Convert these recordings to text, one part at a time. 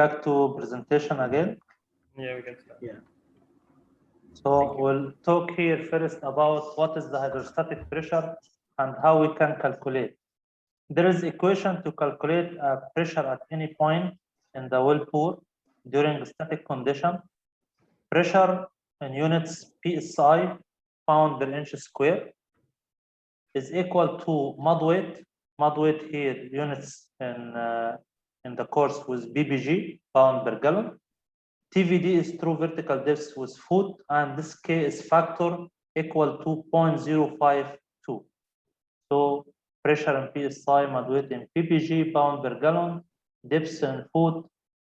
back to presentation again. Yeah, we can start. Yeah. So we'll talk here first about what is the hydrostatic pressure and how we can calculate. There is equation to calculate pressure at any point in the well pool during static condition. Pressure in units PSI pound per inch square is equal to mud weight. Mud weight here units in the course with BBG pound per gallon. TVD is true vertical depth with foot, and this K is factor equal to 0.052. So pressure in PSI, mud weight in PPG pound per gallon, depth in foot,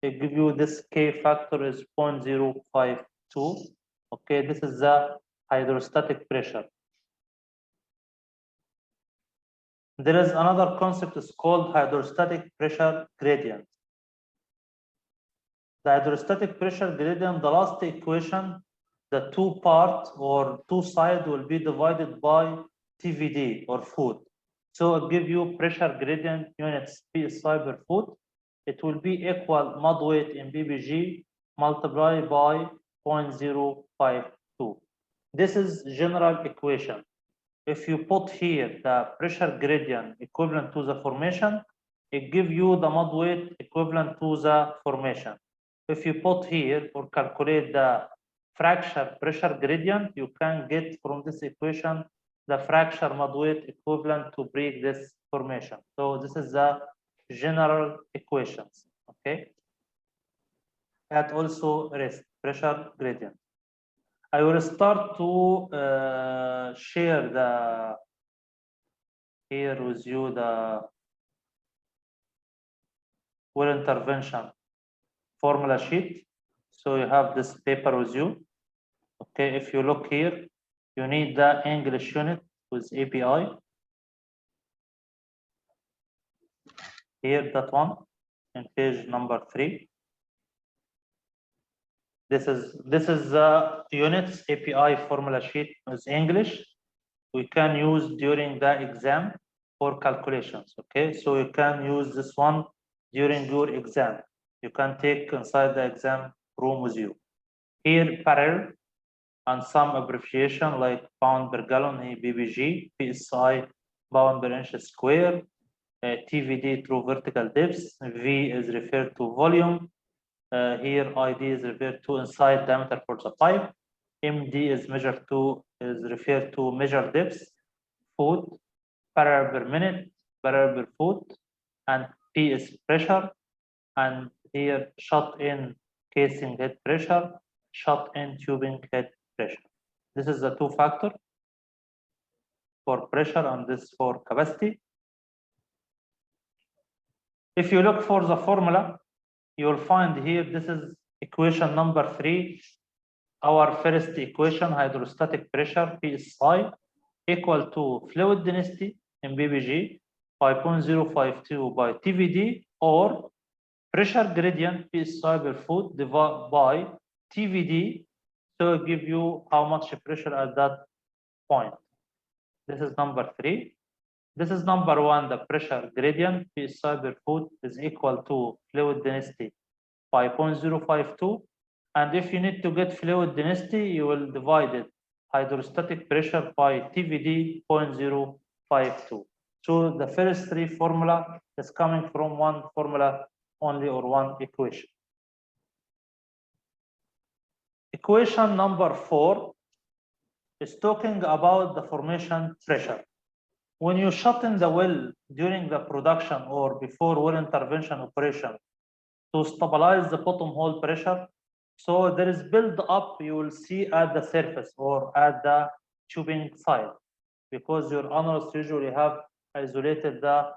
it give you this K factor is 0.052. Okay, this is the hydrostatic pressure. There is another concept is called hydrostatic pressure gradient. The hydrostatic pressure gradient, the last equation, the two parts or two sides will be divided by TVD or foot. So it give you pressure gradient units PSI per foot. It will be equal mud weight in BBG multiplied by 0.052. This is general equation. If you put here the pressure gradient equivalent to the formation, it give you the mud weight equivalent to the formation. If you put here or calculate the fracture pressure gradient, you can get from this equation the fracture mud weight equivalent to break this formation. So this is the general equations. Okay. And also rest pressure gradient. I will start to share the here with you the well intervention formula sheet. So you have this paper with you. Okay, if you look here, you need the English unit with API. Here, that one, in page number 3. This is the units API formula sheet with English. We can use during the exam for calculations. Okay, so you can use this one during your exam. You can take inside the exam room with you. Here, parallel and some abbreviation like pound per gallon, BBG, PSI, pound per inch square, TVD, true vertical depth, V is referred to volume, here ID is referred to inside diameter for the pipe, MD is referred to measure depth, foot, barrel per minute, barrel per foot, and P is pressure, and here shut in casing head pressure, shut in tubing head pressure. This is the two factor for pressure and this for capacity. If you look for the formula, you will find here this is equation number 3. Our first equation, hydrostatic pressure PSI equal to fluid density in BBG by 0.052 by TVD or pressure gradient PSI per foot divided by TVD. So it give you how much pressure at that point. This is number 3. This is number 1, the pressure gradient PSI per foot is equal to fluid density by 0.052. And if you need to get fluid density, you will divide it hydrostatic pressure by TVD 0.052. So the first 3 formula is coming from one formula only or one equation. Equation number 4 is talking about the formation pressure. When you shut in the well during the production or before well intervention operation to stabilize the bottom hole pressure, so there is build up you will see at the surface or at the tubing side, because your analysts usually have isolated the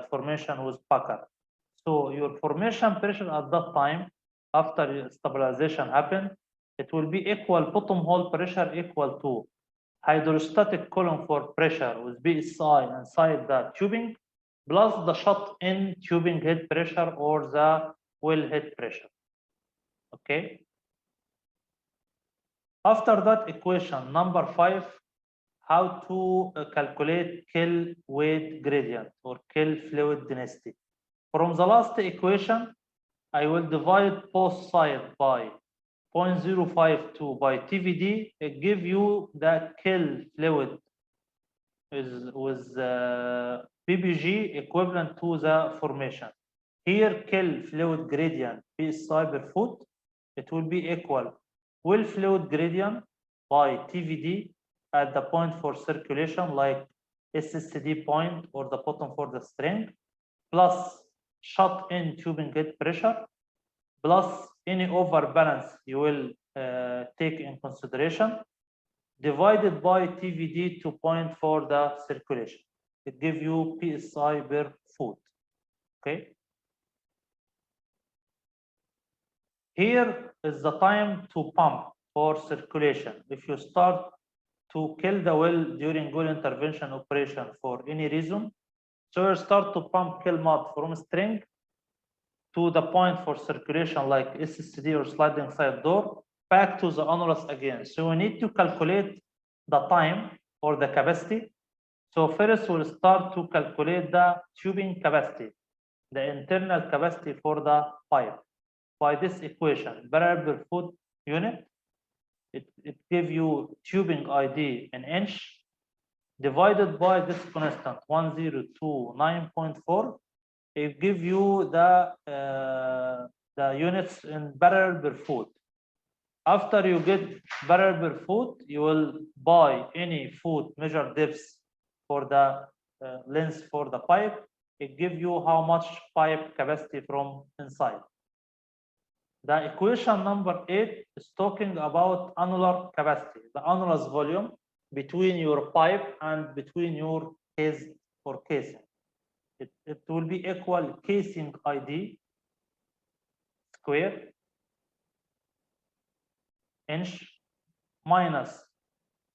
formation with packer. So your formation pressure at that time, after stabilization happened, it will be equal bottom hole pressure equal to hydrostatic column for pressure with PSI inside the tubing plus the shut in tubing head pressure or the well head pressure. Okay. After that equation number 5, how to calculate kill weight gradient or kill fluid density. From the last equation, I will divide both sides by 0.052 by TVD. It give you the kill fluid is with PBG equivalent to the formation. Here, kill fluid gradient PSI per foot, it will be equal well fluid gradient by TVD at the point for circulation, like SSD point or the bottom for the string, plus shut in tubing head pressure, plus any overbalance you will take in consideration, divided by TVD to point for the circulation. It gives you PSI per foot. Okay. Here is the time to pump for circulation. If you start to kill the well during well intervention operation for any reason, so you start to pump kill mud from string to the point for circulation like SSD or sliding side door back to the annulus again. So we need to calculate the time or the capacity. So first we'll start to calculate the tubing capacity, the internal capacity for the pipe. By this equation, barrel per foot unit, it gives you tubing ID in inch, divided by this constant 1029.4, it gives you the units in barrel per foot. After you get barrel per foot, you will buy any foot measure depths for the length for the pipe. It gives you how much pipe capacity from inside. The equation number 8 is talking about annular capacity, the annulus volume between your pipe and between your case or casing. It will be equal casing ID square inch minus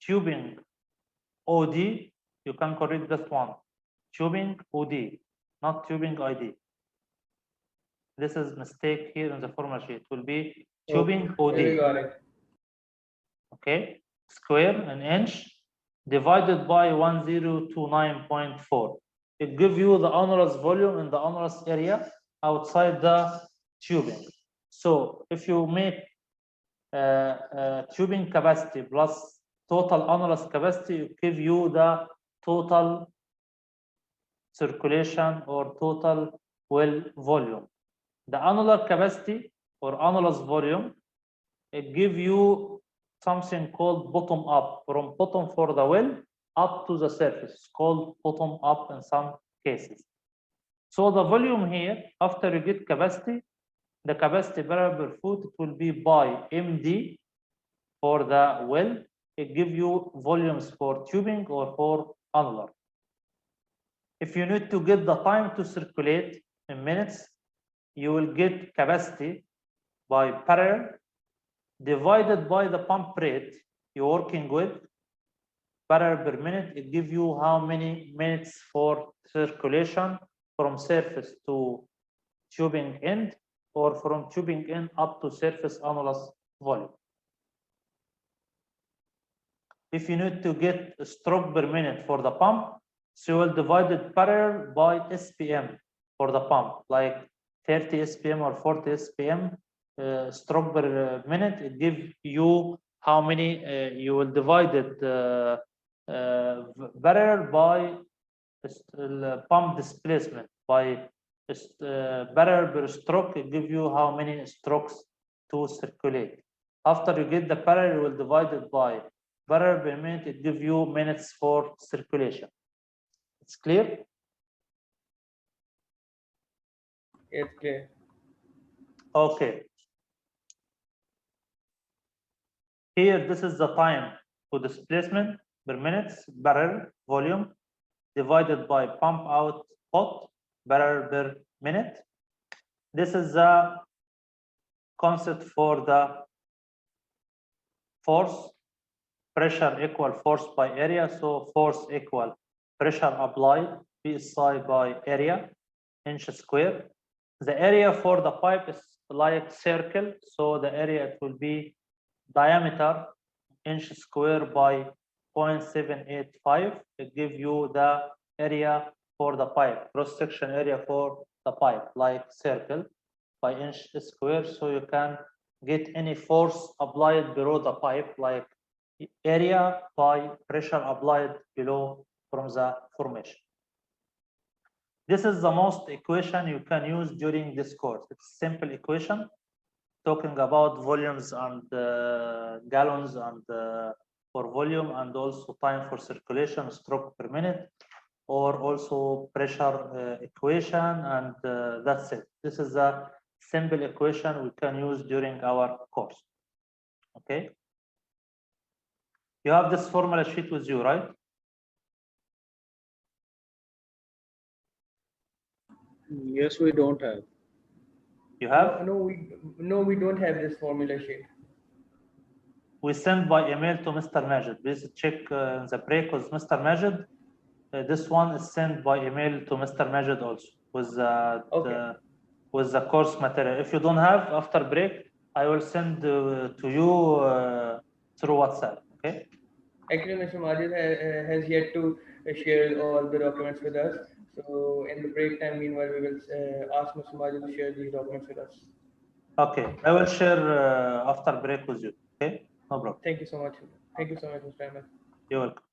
tubing OD. You can correct this one. Tubing OD, not tubing ID. This is mistake here in the formula sheet. It will be tubing OD. We got it. Okay, square an inch divided by 1029.4. It gives you the annulus volume in the annulus area outside the tubing. So if you make tubing capacity plus total annulus capacity, it give you the total circulation or total well volume. The annular capacity or annulus volume, it give you something called bottom up, from bottom for the well up to the surface. It's called bottom up in some cases. So the volume here, after you get capacity, the capacity barrel per foot, it will be by MD for the well. It give you volumes for tubing or for annular. If you need to get the time to circulate in minutes, you will get capacity by parallel divided by the pump rate you're working with, barrel per minute. It gives you how many minutes for circulation from surface to tubing end or from tubing end up to surface annulus volume. If you need to get a stroke per minute for the pump, so you will divide it parallel by SPM for the pump, like 30 SPM or 40 SPM stroke per minute. It gives you how many you will divide it barrel by pump displacement by barrel per stroke. It gives you how many strokes to circulate. After you get the parallel, you will divide it by barrel per minute. It gives you minutes for circulation. It's clear? It's clear. Okay. Here, this is the time to displacement per minute, barrel volume, divided by pump output, barrel per minute. This is the concept for the force, pressure equal force by area. So force equal pressure applied, PSI by area, inch square. The area for the pipe is like circle, so the area it will be diameter inch square by 0.785. It gives you the area for the pipe, cross section area for the pipe, like circle by inch square, so you can get any force applied below the pipe, like area by pressure applied below from the formation. This is the most equation you can use during this course. It's a simple equation talking about volumes and gallons and for volume, and also time for circulation, stroke per minute, or also pressure equation, and that's it. This is a simple equation we can use during our course. Okay. You have this formula sheet with you, right? Yes, we don't have. You have? No, we don't have this formula sheet. We sent by email to Mr. Majid. Please check in the break with Mr. Majid. This one is sent by email to Mr. Majid also with the course material. If you don't have, after break, I will send to you through WhatsApp. Okay. Actually, Mr. Majid has yet to share all the documents with us. So in the break time, meanwhile, we will ask Mr. Majid to share these documents with us. Okay, I will share after break with you. Okay, no problem. Thank you so much. Thank you so much, Mr. Ahmed. You're welcome.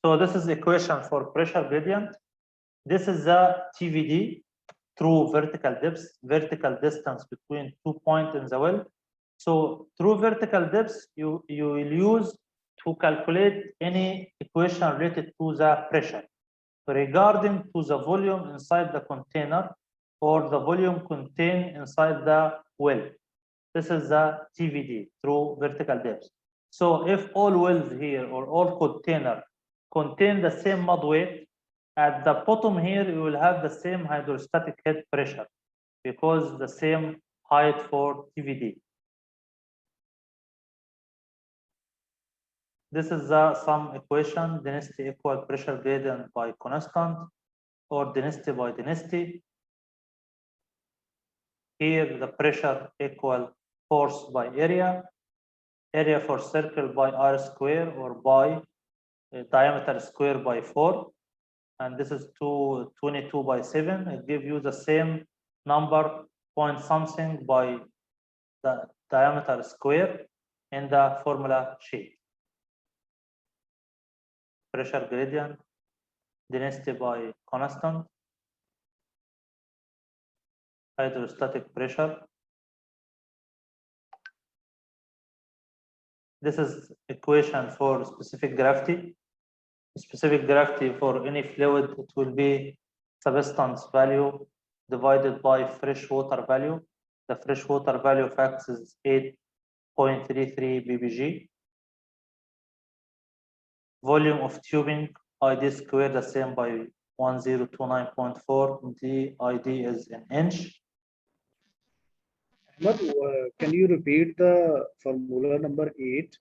So this is equation for pressure gradient. This is the TVD, true vertical depth, vertical distance between 2 points in the well. So true vertical depth, you will use to calculate any equation related to the pressure regarding to the volume inside the container or the volume contained inside the well. This is the TVD, true vertical depth. So if all wells here or all container contain the same mud weight, at the bottom here you will have the same hydrostatic head pressure because the same height for TVD. This is the sum equation, density equal pressure gradient by constant or density by density. Here the pressure equal force by area, area for circle by r square or by diameter square by 4, and this is 22 by 7. It gives you the same number point something by the diameter square in the formula sheet. Pressure gradient, density by constant, hydrostatic pressure. This is equation for specific gravity. Specific gravity for any fluid, it will be substance value divided by fresh water value. The fresh water value of X is 8.33 bbg. Volume of tubing, ID square, the same by 1029.4. The ID is in inch. Ahmed, can you repeat the formula number 8?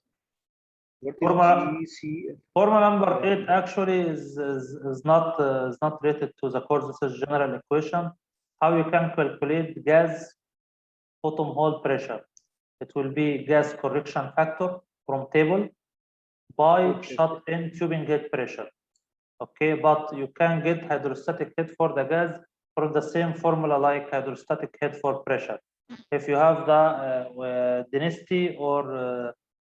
What is GCF? Formula number 8 actually is not related to the course. This is general equation. How you can calculate gas bottom hole pressure? It will be gas correction factor from table by shut-in tubing head pressure. Okay, but you can get hydrostatic head for the gas from the same formula like hydrostatic head for pressure. If you have the density or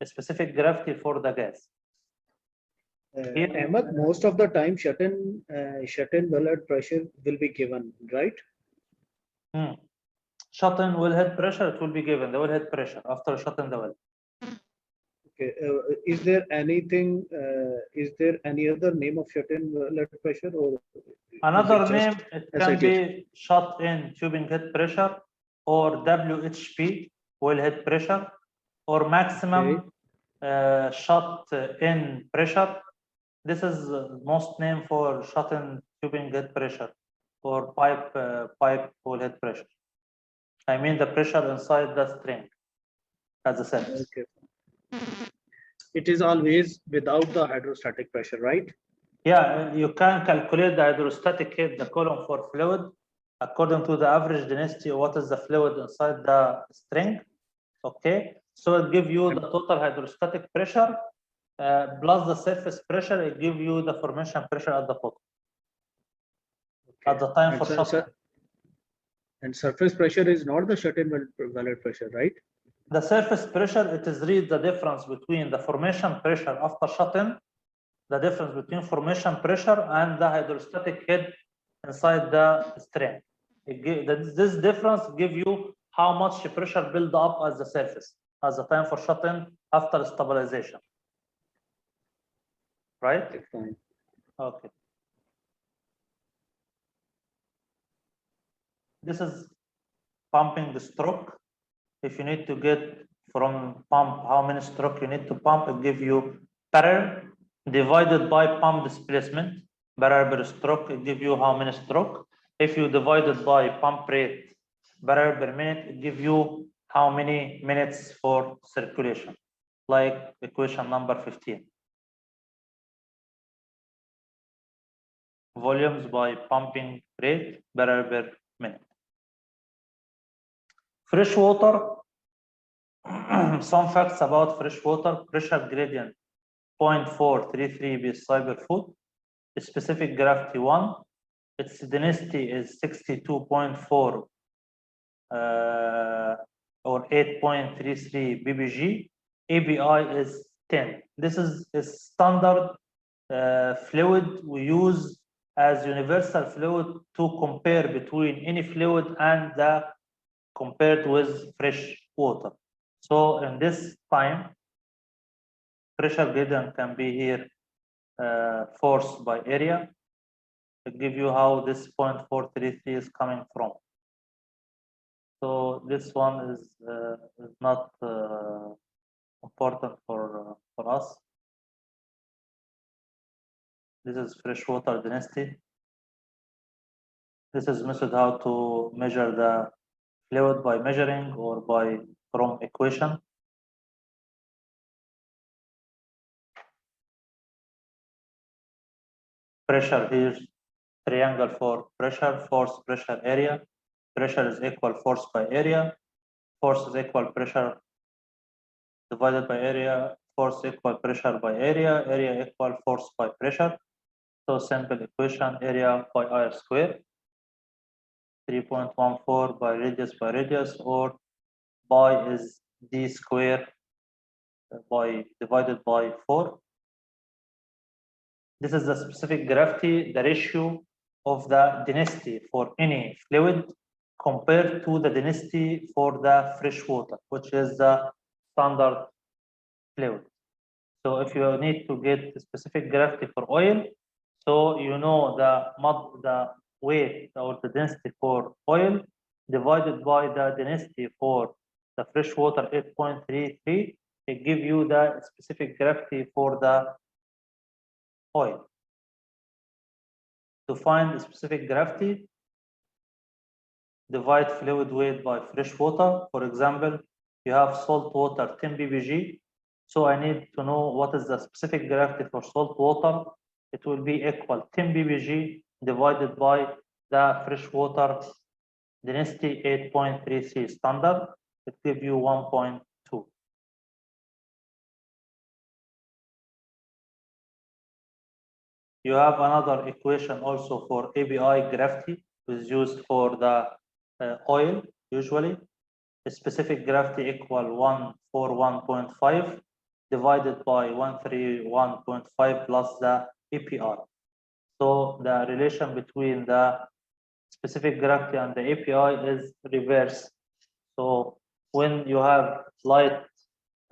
a specific gravity for the gas. Ahmed, most of the time shut-in wellhead pressure will be given, right? Shut-in wellhead pressure, it will be given, the wellhead pressure after shut-in the well. Okay. Is there anything? Is there any other name of shut-in wellhead pressure, or another name? It can be shut-in tubing head pressure, or WHP wellhead pressure, or maximum shut-in pressure. This is most name for shut-in tubing head pressure or pipe wellhead pressure. I mean the pressure inside the string as a surface. Okay. It is always without the hydrostatic pressure, right? Yeah, you can calculate the hydrostatic head, the column for fluid, according to the average density of what is the fluid inside the string. Okay, so it gives you the total hydrostatic pressure plus the surface pressure. It gives you the formation pressure at the bottom at the time for shut-in. And surface pressure is not the shut-in valve pressure, right? The surface pressure, it is read the difference between the formation pressure after shut-in, the difference between formation pressure and the hydrostatic head inside the strain. This difference give you how much pressure build up at the surface as the time for shut-in after stabilization. Right? Fine. Okay. This is pumping the stroke. If you need to get from pump how many stroke you need to pump, it give you barrel divided by pump displacement. Barrel per stroke, it give you how many stroke. If you divide it by pump rate, barrel per minute, it give you how many minutes for circulation, like equation number 15. Volumes by pumping rate, barrel per minute. Fresh water, some facts about fresh water: pressure gradient 0.433 psi per foot, specific gravity 1, its density is 62.4 or 8.33 ppg, ABI is 10. This is a standard fluid we use as universal fluid to compare between any fluid and the compared with fresh water. So in this time, pressure gradient can be here force by area. To give you how this 0.433 is coming from. So this one is not important for us. This is freshwater density. This is method how to measure the fluid by measuring or by from equation. Pressure here, triangle for pressure, force, pressure, area. Pressure is equal force by area. Force is equal pressure divided by area. Force equal pressure by area. Area equal force by pressure. So simple equation, area by r square. 3.14 by radius, or pi is d square by divided by 4. This is the specific gravity, the ratio of the density for any fluid compared to the density for the fresh water, which is the standard fluid. So if you need to get the specific gravity for oil, so you know the weight or the density for oil divided by the density for the fresh water 8.33, it gives you the specific gravity for the oil. To find the specific gravity, divide fluid weight by fresh water. For example, you have salt water 10 ppg. So I need to know what is the specific gravity for salt water. It will be equal 10 ppg divided by the fresh water density 8.33 standard. It gives you 1.2. You have another equation also for ABI gravity, which is used for the oil usually. The specific gravity equal 141.5 divided by 131.5 plus the APR. So the relation between the specific gravity and the API is reverse. So when you have light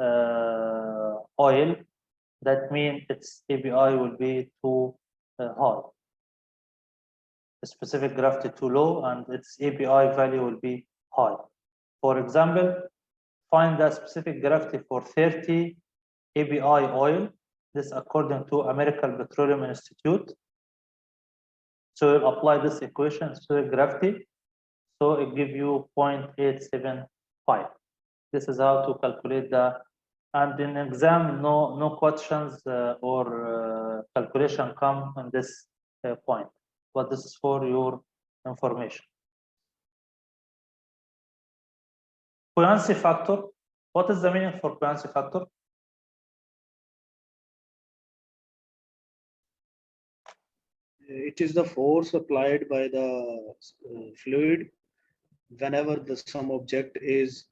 oil, that means its API will be too high. The specific gravity too low and its API value will be high. For example, find the specific gravity for 30 API oil. This according to American Petroleum Institute. So you apply this equation, specific gravity. So it gives you 0.875. This is how to calculate the, and in exam, no questions or calculation come on this point. But this is for your information. Buoyancy factor. What is the meaning for buoyancy factor? It is the force applied by the fluid whenever some object is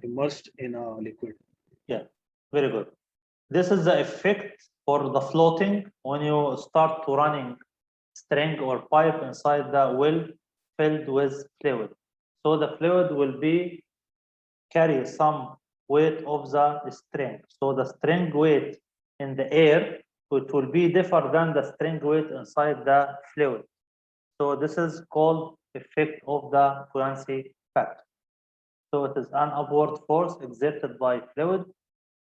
immersed in a liquid. Yeah, very good. This is the effect for the floating when you start to running string or pipe inside the well filled with fluid. So the fluid will be carry some weight of the string. So the string weight in the air, it will be different than the string weight inside the fluid. So this is called effect of the buoyancy factor. So it is an upward force exerted by fluid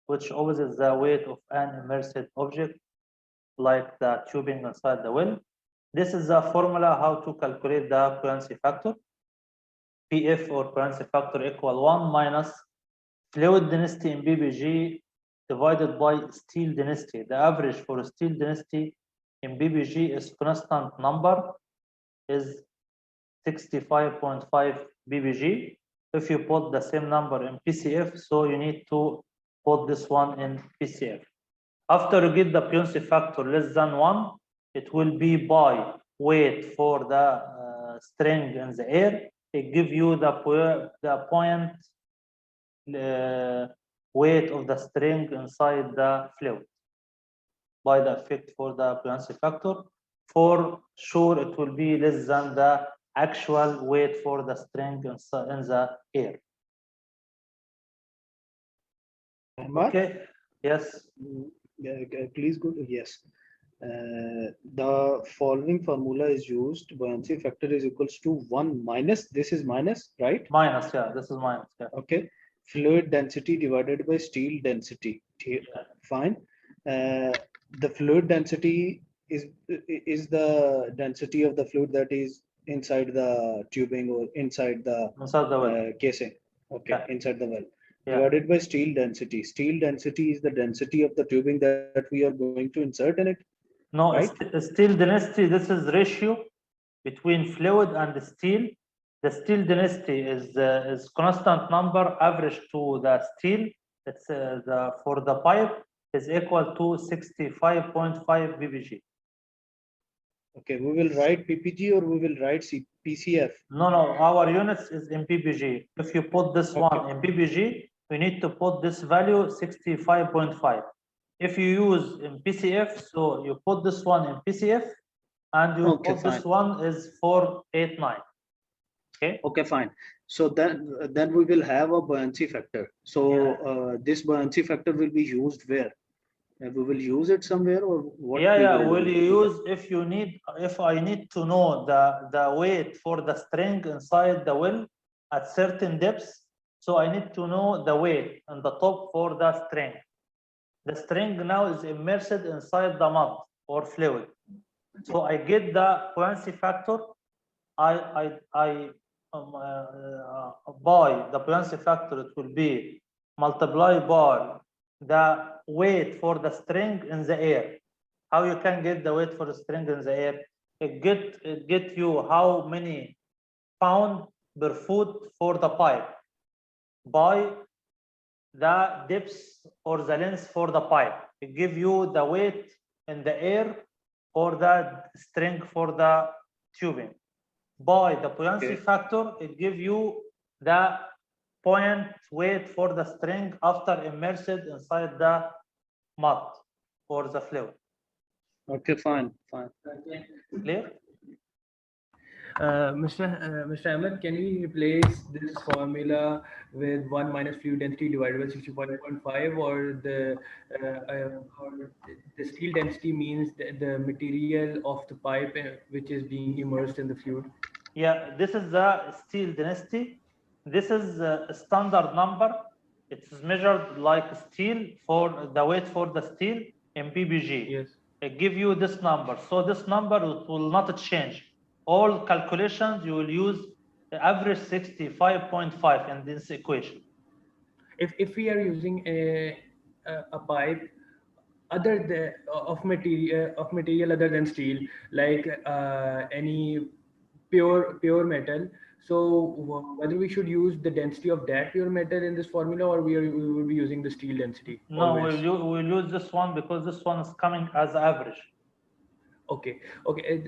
which opposes the weight of an immersed object like the tubing inside the well. This is the formula how to calculate the buoyancy factor. PF or buoyancy factor equal 1 minus fluid density in ppg divided by steel density. The average for steel density in ppg is constant number is 65.5 ppg. If you put the same number in PCF, so you need to put this one in PCF. After you get the buoyancy factor less than 1, it will be by weight for the string in the air. It gives you the point weight of the string inside the fluid by the effect for the buoyancy factor. For sure, it will be less than the actual weight for the string in the air. Okay. Yes. Please go. Yes. The following formula is used. Buoyancy factor is equals to 1 minus. This is minus, right? Minus. Yeah. This is minus. Yeah. Okay. Fluid density divided by steel density. Yeah. Fine. The fluid density is the density of the fluid that is inside the tubing or inside the well. casing. Okay. Yeah. Inside the well. Yeah. Divided by steel density. Steel density is the density of the tubing that we are going to insert in it. No, right? Steel density, this is ratio between fluid and steel. The steel density is constant number average to the steel. It's for the pipe is equal to 65.5 ppg. Okay, we will write PPG or we will write PCF. No, our units is in ppg. If you put this one in ppg, we need to put this value 65.5. If you use in PCF, so you put this one in PCF and you put this one is 489. Okay. Okay, fine. So then we will have a buoyancy factor. So this buoyancy factor will be used where? We will use it somewhere or what? Will you use if I need to know the weight for the string inside the well at certain depths, so I need to know the weight on the top for the string. The string now is immersed inside the mud or fluid. So I get the buoyancy factor. I by the buoyancy factor, it will be multiplied by the weight for the string in the air. How you can get the weight for the string in the air? It get you how many pound per foot for the pipe by the depth or the length for the pipe. It give you the weight in the air for the string for the tubing. By the buoyancy factor, it give you the point weight for the string after immersed inside the mud or the fluid. Okay, fine. Clear? Mr. Ahmed, can we replace this formula with 1 minus fluid density divided by 65.5, or the steel density means the material of the pipe which is being immersed in the fluid? Yeah, this is the steel density. This is a standard number. It's measured like steel for the weight for the steel in ppg. Yes. It give you this number. So this number will not change. All calculations you will use the average 65.5 in this equation. If we are using a pipe of material other than steel, like any pure metal, so whether we should use the density of that pure metal in this formula, or we will be using the steel density? No, we'll use this one because this one is coming as average. Okay, okay.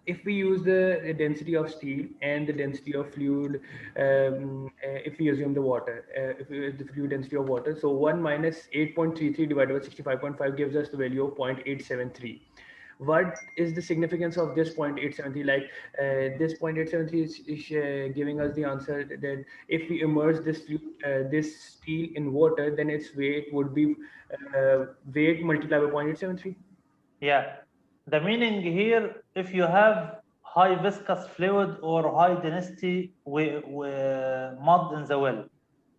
If we use the density of steel and the density of fluid, if we assume the water, if we use the fluid density of water, so 1 minus 8.33 divided by 65.5 gives us the value of 0.873. What is the significance of this 0.873? Like this 0.873 is giving us the answer that if we immerse this steel in water, then its weight would be weight multiplied by 0.873. Yeah, the meaning here, if you have high viscous fluid or high density mud in the well,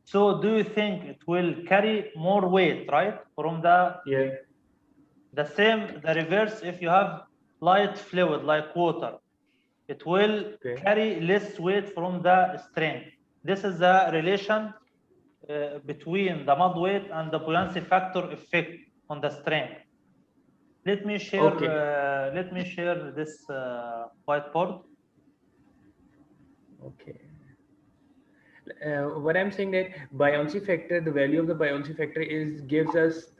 so do you think it will carry more weight, right? From Yeah. the same, the reverse, if you have light fluid like water, it will Okay. carry less weight from the strength. This is the relation between the mud weight and the buoyancy factor effect on the strength. Let me share. Okay. Let me share this whiteboard. Okay. What I'm saying that buoyancy factor, the value of the buoyancy factor gives us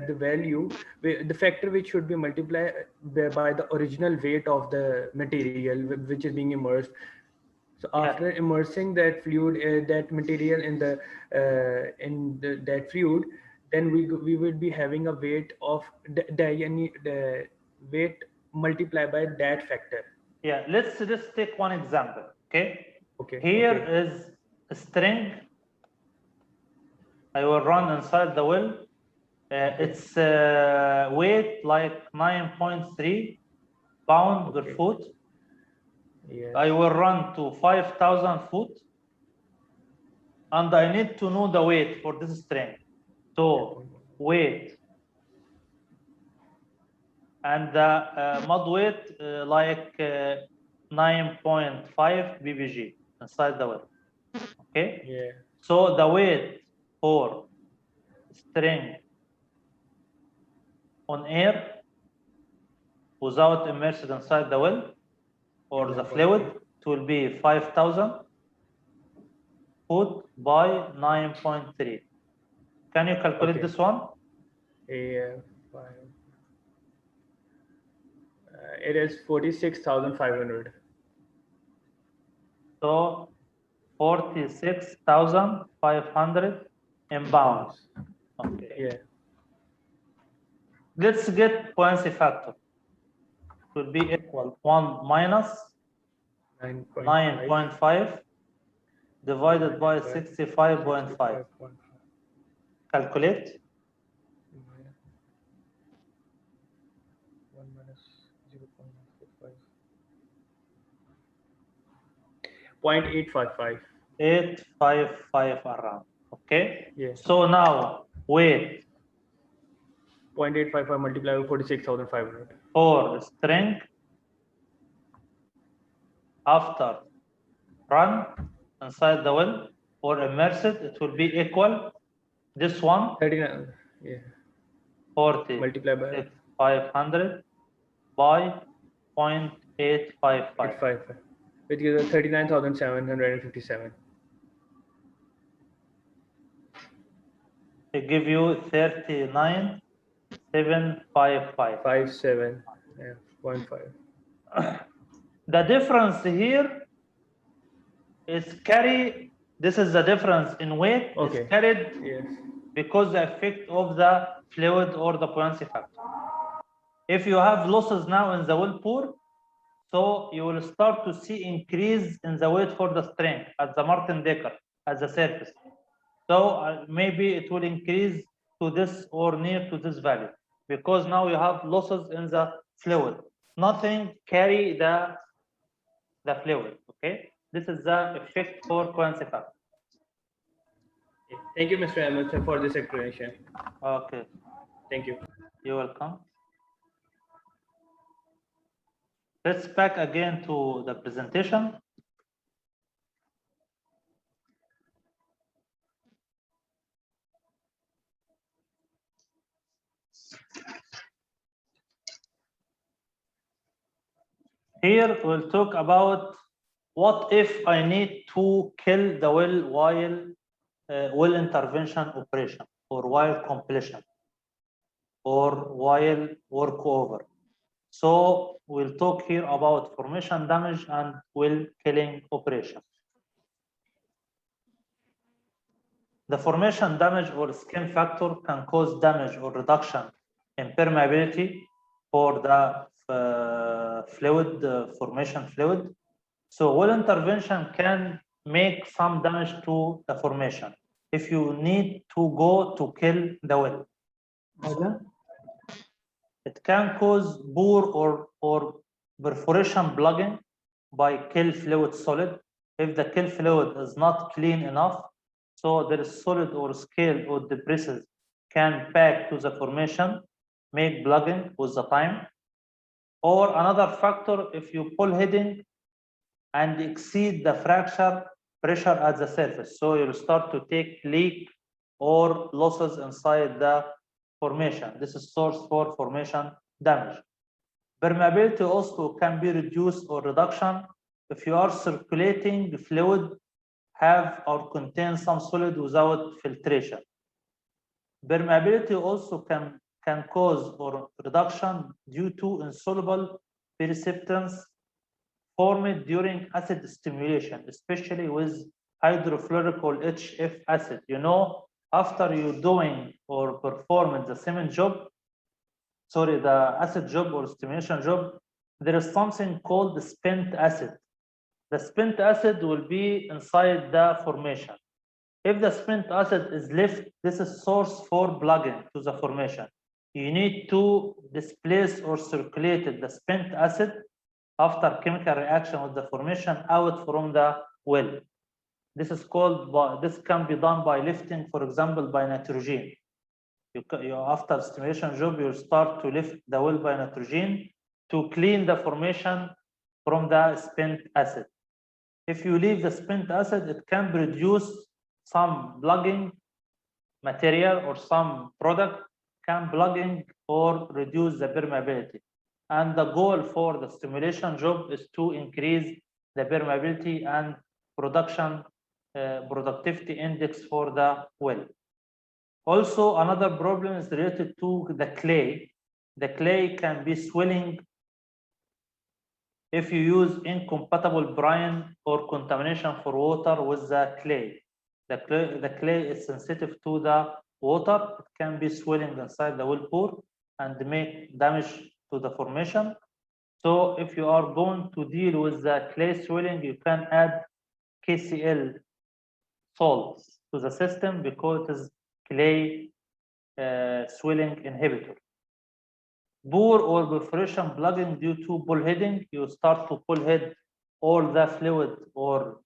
the value, the factor which should be multiplied by the original weight of the material which is being immersed. So after immersing that fluid, that material in that fluid, then we will be having a weight of the weight multiplied by that factor. Yeah, let's just take one example. Okay. Okay. Here Okay. is a string. I will run inside the well. Its weight like 9.3 pound per foot. Yes. I will run to 5,000 foot, and I need to know the weight for this string. So weight and the mud weight like 9.5 ppg inside the well. Okay. Yeah. So the weight for string on air without immersed inside the well or the fluid, it will be 5,000 foot by 9.3. Can you calculate this one? Yeah. It is 46,500. So 46,500 in pounds. Okay. Yeah. Let's get buoyancy factor. It will be equal 1 minus 9.5 divided by 65.5. Calculate. 1 minus 0.945. 0.855. 855 around. Okay. Yeah. So now weight 0.855 multiplied by 46,500. for string after run inside the well or immersed, it will be equal this one 39. Yeah. 46,500 by 0.855. 855. Which gives us 39,757. It give you 39,755. 57. Yeah. 0.5. The difference here is carry. This is the difference in weight. Okay. It's carried Yes. because the effect of the fluid or the buoyancy factor. If you have losses now in the well pour, so you will start to see increase in the weight for the string at the Martin Decker at the surface. So maybe it will increase to this or near to this value because now you have losses in the fluid. Nothing carry the fluid. Okay, this is the effect for buoyancy factor. Thank you, Mr. Ahmed, for this explanation. Okay, Thank you. you're welcome. Let's back again to the presentation. Here we'll talk about what if I need to kill the well while well intervention operation or while completion or while work over. So we'll talk here about formation damage and well killing operation. The formation damage or skin factor can cause damage or reduction in permeability for the formation fluid. So well intervention can make some damage to the formation if you need to go to kill the well. It can cause bore or perforation plugging by kill fluid solid if the kill fluid is not clean enough. So there is solid or scale or debris can pack to the formation, make plugging with the time. Or another factor, if you pull heading and exceed the fracture pressure at the surface, so you'll start to take leak or losses inside the formation. This is source for formation damage. Permeability also can be reduced or reduction if you are circulating fluid have or contain some solid without filtration. Permeability also can cause or reduction due to insoluble precipitants formed during acid stimulation, especially with hydrofluoric or HF acid. You know, after you doing or performing the cement job, sorry, the acid job or stimulation job, there is something called the spent acid. The spent acid will be inside the formation. If the spent acid is left, this is source for plugging to the formation. You need to displace or circulate the spent acid after chemical reaction with the formation out from the well. This is called, this can be done by lifting, for example, by nitrogen. You after stimulation job, you start to lift the well by nitrogen to clean the formation from the spent acid. If you leave the spent acid, it can produce some plugging material or some product can plugging or reduce the permeability. And the goal for the stimulation job is to increase the permeability and productivity index for the well. Also, another problem is related to the clay. The clay can be swelling if you use incompatible brine or contamination for water with the clay. The clay is sensitive to the water. It can be swelling inside the well bore and make damage to the formation. So if you are going to deal with the clay swelling, you can add KCl salts to the system because it is clay swelling inhibitor. Bore or perforation plugging due to bullheading, you start to bullhead all the fluid or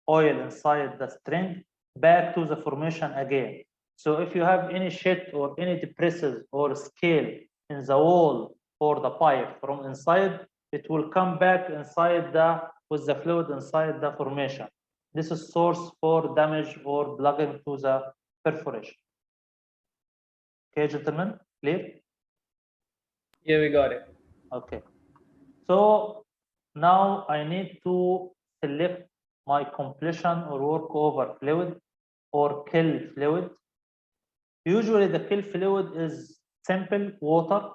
oil inside the string back to the formation again. So if you have any shed or any depresses or scale in the wall or the pipe from inside, it will come back inside with the fluid inside the formation. This is source for damage or plugging to the perforation. Okay, gentlemen, clear? Yeah, we got it. Okay. So now I need to select my completion or workover fluid or kill fluid. Usually the kill fluid is simple water,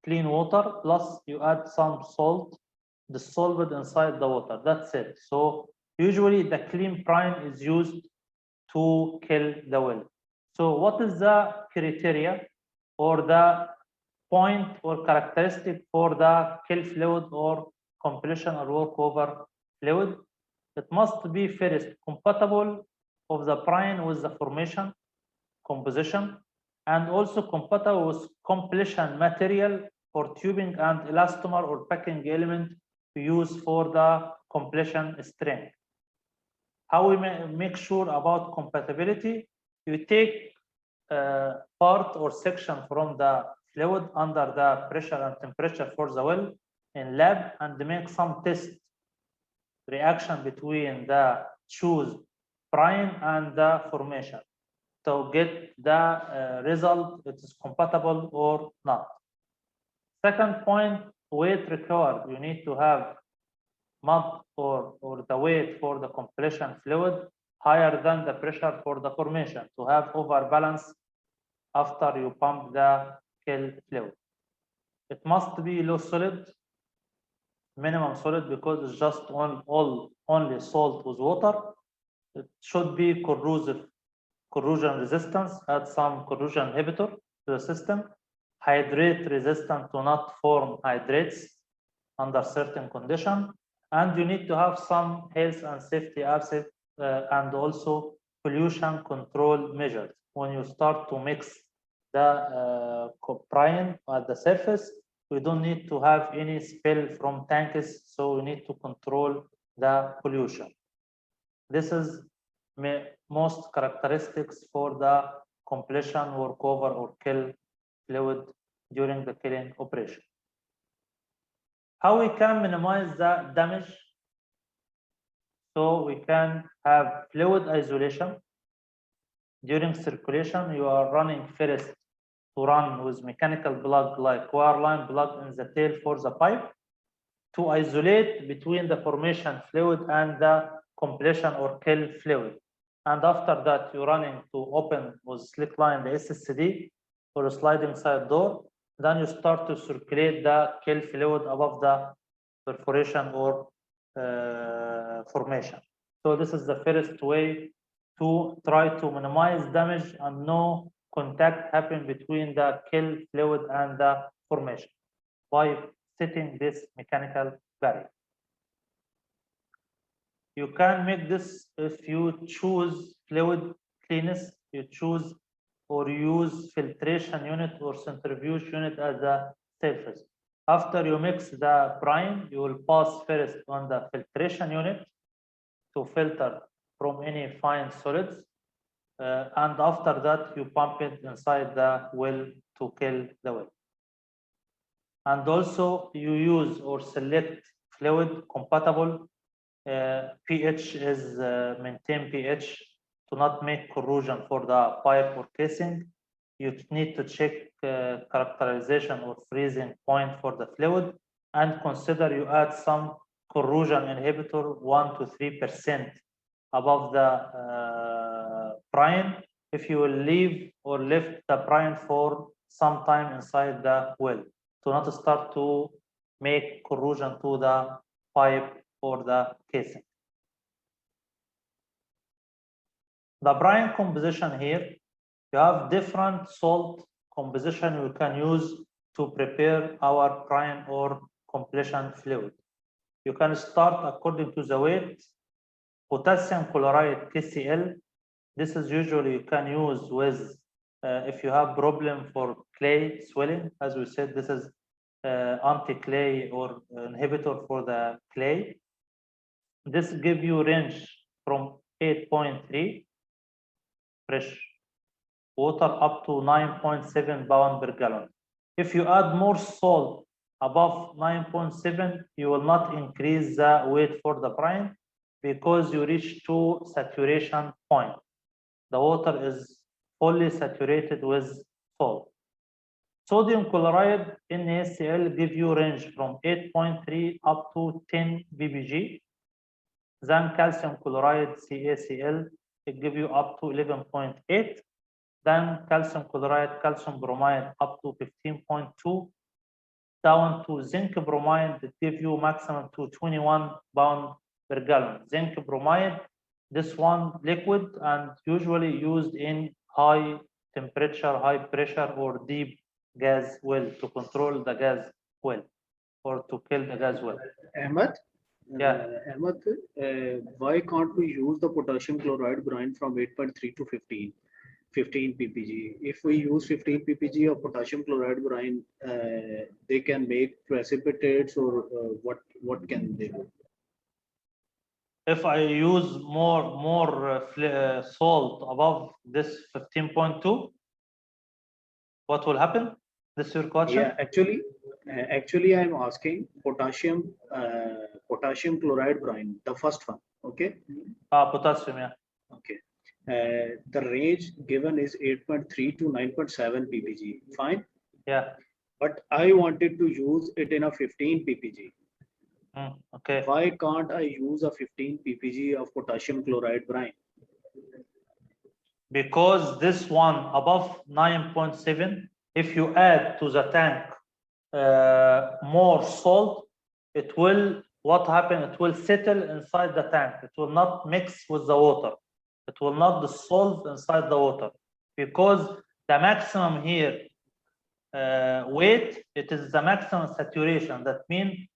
clean water, plus you add some salt dissolved inside the water. That's it. So usually the clean brine is used to kill the well. So what is the criteria or the point or characteristic for the kill fluid or completion or workover fluid? It must be first compatible of the brine with the formation composition and also compatible with completion material for tubing and elastomer or packing element to use for the completion string. How we make sure about compatibility? You take part or section from the fluid under the pressure and temperature for the well in lab and make some test reaction between the choose brine and the formation to get the result it is compatible or not. Second point, weight required. You need to have mud or the weight for the completion fluid higher than the pressure for the formation to have overbalance after you pump the kill fluid. It must be low solid, minimum solid, because it's just only salt with water. It should be corrosion resistance, add some corrosion inhibitor to the system. Hydrate resistant to not form hydrates under certain condition. And you need to have some health and safety aspect and also pollution control measures. When you start to mix the brine at the surface, we don't need to have any spill from tanks, so we need to control the pollution. This is most characteristics for the completion, workover, or kill fluid during the killing operation. How we can minimize the damage? So we can have fluid isolation. During circulation, you are running first to run with mechanical plug like wire line plug in the tail for the pipe to isolate between the formation fluid and the completion or kill fluid. And after that, you're running to open with slick line the SSD or a sliding side door. Then you start to circulate the kill fluid above the perforation or formation. So this is the first way to try to minimize damage and no contact happen between the kill fluid and the formation by setting this mechanical barrier. You can make this if you choose fluid cleanness, you choose or use filtration unit or centrifuge unit as the surface. After you mix the brine, you will pass first on the filtration unit to filter from any fine solids. And after that, you pump it inside the well to kill the well. And also you use or select fluid compatible. pH is maintain pH to not make corrosion for the pipe or casing. You need to check characterization or freezing point for the fluid and consider you add some corrosion inhibitor 1 to 3% above the brine if you will leave or lift the brine for some time inside the well to not start to make corrosion to the pipe or the casing. The brine composition here, you have different salt composition we can use to prepare our brine or completion fluid. You can start according to the weight. Potassium chloride KCl, this is usually you can use with if you have problem for clay swelling. As we said, this is anti-clay or inhibitor for the clay. This give you range from 8.3 fresh water up to 9.7 pound per gallon. If you add more salt above 9.7, you will not increase the weight for the brine because you reach to saturation point. The water is fully saturated with salt. Sodium chloride NaCl give you range from 8.3 up to 10 ppg. Then calcium chloride CaCl, it give you up to 11.8. Then calcium chloride, calcium bromide up to 15.2. Down to zinc bromide, it give you maximum to 21 pound per gallon. Zinc bromide, this one liquid and usually used in high temperature, high pressure or deep gas well to control the gas well or to kill the gas well. Ahmed? Yeah. Ahmed, why can't we use the potassium chloride brine from 8.3 to 15 ppg? If we use 15 ppg of potassium chloride brine, they can make precipitates or what can they do? If I use more salt above this 15.2, what will happen? This is your question? Yeah, actually, I'm asking potassium chloride brine, the first one. Okay. Potassium, yeah. Okay. The range given is 8.3 to 9.7 ppg. Fine. Yeah. But I wanted to use it in a 15 ppg. Okay. Why can't I use a 15 ppg of potassium chloride brine? Because this one above 9.7, if you add to the tank more salt, it will, what happen? It will settle inside the tank. It will not mix with the water. It will not dissolve inside the water, because the maximum here weight, it is the maximum saturation. That means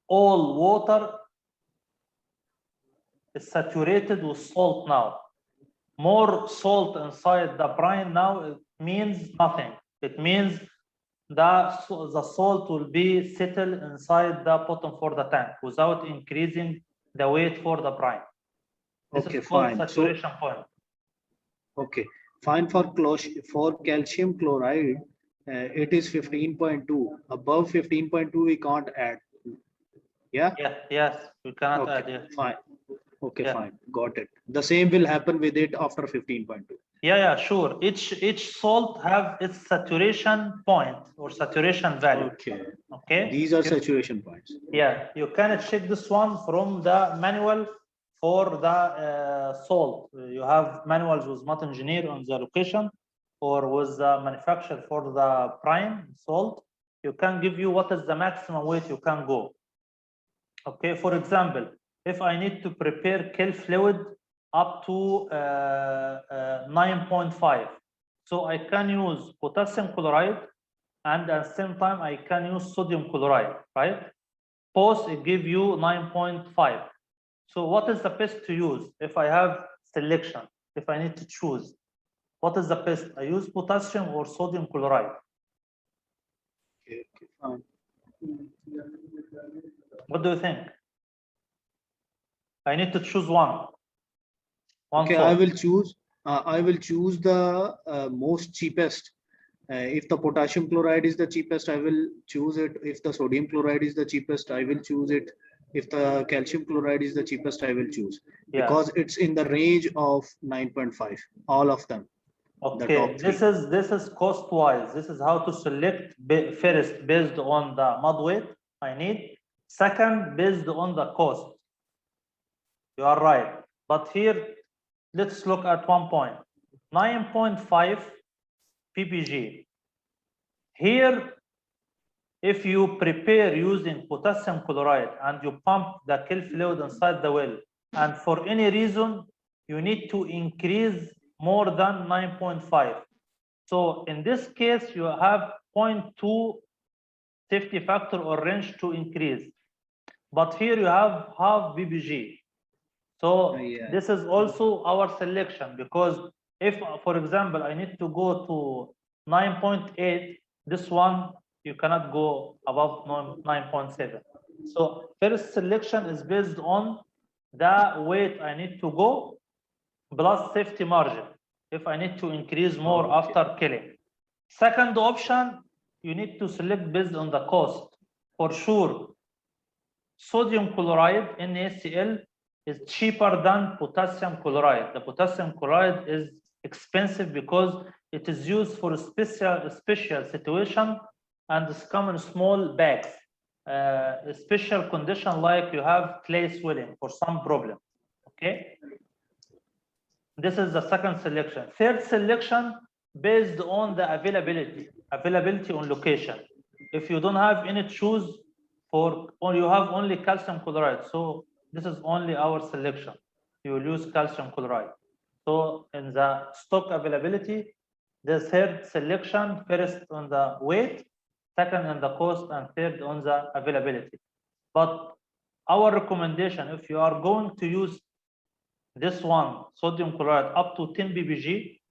all water is saturated with salt now. More salt inside the brine now, it means nothing. It means that the salt will be settled inside the bottom for the tank without increasing the weight for the brine. This Okay, is called fine. saturation point. Okay, fine. For calcium chloride, it is 15.2. Above 15.2, we can't add. Yeah. Yes, we cannot add. Okay, Yeah. fine. Okay, Yeah. fine. Got it. The same will happen with it after 15.2. Yeah, sure. Each salt have its saturation point or saturation value. Okay. Okay. These are saturation points. Yeah, you can check this one from the manual for the salt. You have manuals with mud engineer on the location, or with the manufacturer for the prime salt. You can give you what is the maximum weight you can go. Okay, for example, if I need to prepare kill fluid up to 9.5, so I can use potassium chloride, and at the same time I can use sodium chloride, right? Both it give you 9.5. So what is the best to use if I have selection? If I need to choose, what is the best? I use potassium or sodium chloride. Okay, fine. What do you think? I need to choose one. Okay, salt. I will choose the most cheapest. If the potassium chloride is the cheapest, I will choose it. If the sodium chloride is the cheapest, I will choose it. If the calcium chloride is the cheapest, I will choose, because it's in the range of 9.5. All of them. Okay, this is cost wise. This is how to select first based on the mud weight I need. Second, based on the cost. You are right. But here, let's look at one point. 9.5 ppg. Here, if you prepare using potassium chloride and you pump the kill fluid inside the well, and for any reason you need to increase more than 9.5. So in this case, you have 0.2 safety factor or range to increase. But here you have half ppg. So this is also our selection, because if, for example, I need to go to 9.8, this one you cannot go above 9.7. So first selection is based on the weight I need to go plus safety margin if I need to increase more after killing. Second option, you need to select based on the cost. For sure, sodium chloride, NaCl, is cheaper than potassium chloride. The potassium chloride is expensive because it is used for a special situation, and it's come in small bags. A special condition like you have clay swelling for some problem. Okay. This is the second selection. Third selection, based on the availability on location. If you don't have any choose for, or you have only calcium chloride, so this is only our selection. You will use calcium chloride. So in the stock availability, the third selection, first on the weight, second on the cost, and third on the availability. But our recommendation, if you are going to use this one, sodium chloride, up to 10 ppg,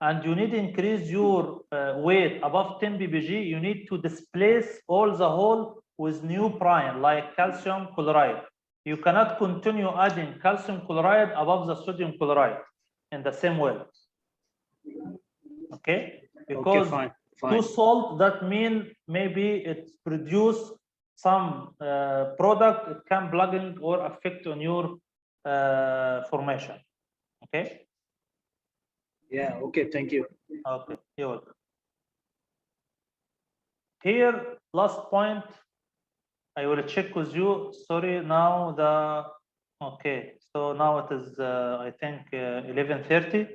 and you need to increase your weight above 10 ppg, you need to displace all the hole with new brine like calcium chloride. You cannot continue adding calcium chloride above the sodium chloride in the same well. Okay, because two salt, that mean maybe it produce some product, it can plugging or affect on your formation. Okay. Yeah. Okay. Thank you. Okay. You're welcome. Here, last point, I will check with you. Sorry, now okay. So now it is, I think, 11:30.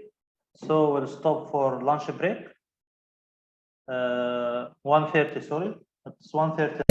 So we'll stop for lunch break. 1:30. Sorry, It's 130.